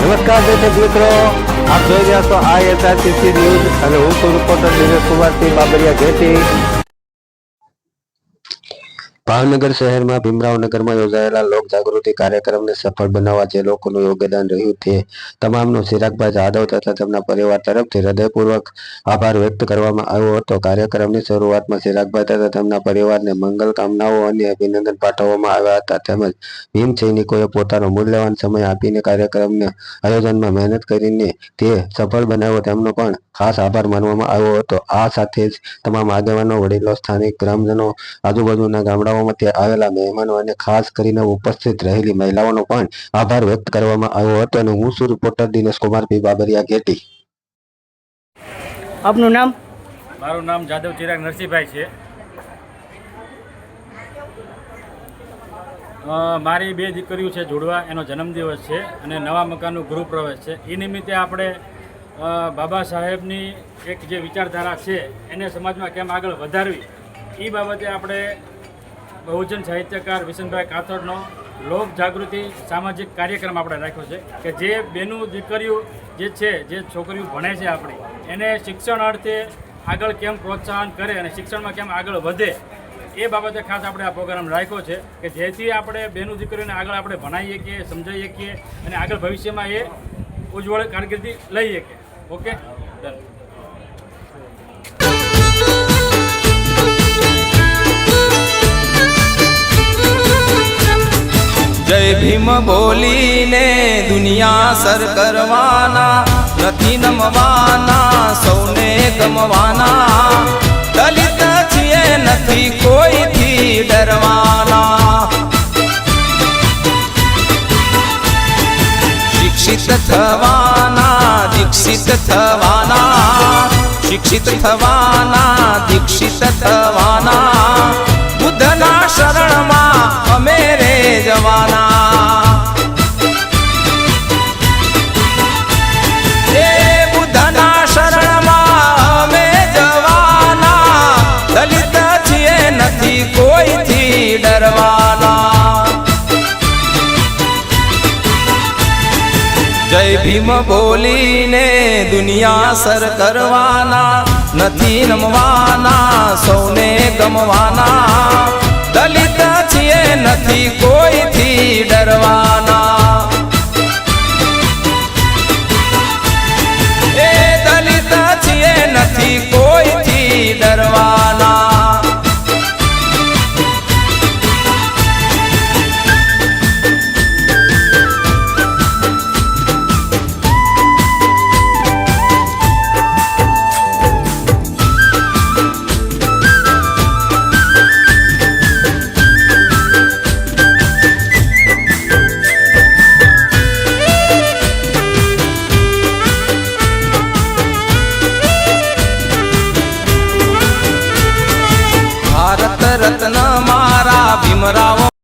નમસ્કાર દર્શક મિત્રો, આપ જોઈ રહ્યા છો ISRCC ન્યૂઝ અને હું છું રિપોર્ટર દિનેશ કુમારસિંહ બાબરિયા ઘેટી। ભાવનગર શહેરમાં ભીમરાવનગરમાં યોજાયેલા લોક જાગૃતિ કાર્યક્રમને સફળ બનાવવા જે લોકોનું યોગદાન રહ્યું તે તમામનો ચિરાગભાઈ જાદવ તથા તેમના પરિવાર તરફથી હૃદયપૂર્વક આભાર વ્યક્ત કરવામાં આવ્યો હતો। કાર્યક્રમની શરૂઆતમાં ચિરાગભાઈ તથા તેમના પરિવારને મંગલ કામનાઓ અને અભિનંદન પાઠવવામાં આવ્યા હતા। તેમજ ભીમ સૈનિકોએ પોતાનો મૂલ્યવાન સમય આપીને કાર્યક્રમના આયોજનમાં મહેનત કરીને તે સફળ બનાવ્યો તેમનો પણ ખાસ આભાર માનવામાં આવ્યો હતો। આ સાથે જ તમામ આગેવાનો, વડીલો, સ્થાનિક ગ્રામજનો, આજુબાજુના ગામડાઓમાંથી આવેલા મહેમાનો અને ખાસ કરીને ઉપસ્થિત રહેલી મહિલાઓનો પણ આભાર વ્યક્ત કરવામાં આવ્યો હતો। અને હું છું રિપોર્ટર દિનેશ કુમારસિંહ બાબરિયા ઘેટી। આપનું નામ? મારું નામ જાદવ ચિરાગ નરસિંહભાઈ છે। મારી 2 દીકરીઓ છે જોડવા, એનો જન્મદિવસ છે અને નવા મકાનનું ગૃહ પ્રવેશ છે। એ નિમિત્તે આપણે બાબા સાહેબની એક જે વિચારધારા છે એને સમાજમાં કેમ આગળ વધારવી એ બાબતે આપણે બહુજન સાહિત્યકાર વિશનભાઈ કાથડનો લોક જાગૃતિ સામાજિક કાર્યક્રમ આપણે રાખ્યો છે કે જે બેનું દીકરીઓ જે છે, જે છોકરીઓ ભણે છે આપણી, એને શિક્ષણ અર્થે આગળ કેમ પ્રોત્સાહન કરે અને શિક્ષણમાં કેમ આગળ વધે એ બાબતે ખાસ આપણે આ પ્રોગ્રામ રાખ્યો છે કે જેથી આપણે બેનું દીકરીઓને આગળ આપણે ભણાવીએ કે સમજાવીએ કે અને આગળ ભવિષ્યમાં એ ઉજ્જવળ કારકિર્દી લઈએ કે ઓકે ડન। जय भीम बोलीने दुनिया सर करवाना, નથી નમવાના સૌને ગમવાના, દલિત છીએ નથી કોઈથી ડરવાના, શિક્ષિત થવાના દીક્ષિત થવાના, શિક્ષિત થવાના દીક્ષિત થવાના, બુદ્ધના શરણમાં અમે રે જવાના, એ બુદ્ધના શરણમાં અમે જવાના, દલિત છીએ નથી કોઈથી ડરવાના। જય ભીમ બોલીને દુનિયા સર કરવાના, નથી નમવાના સૌને ગમવાના, દલિત છીએ નથી કોઈથી ડરવાના।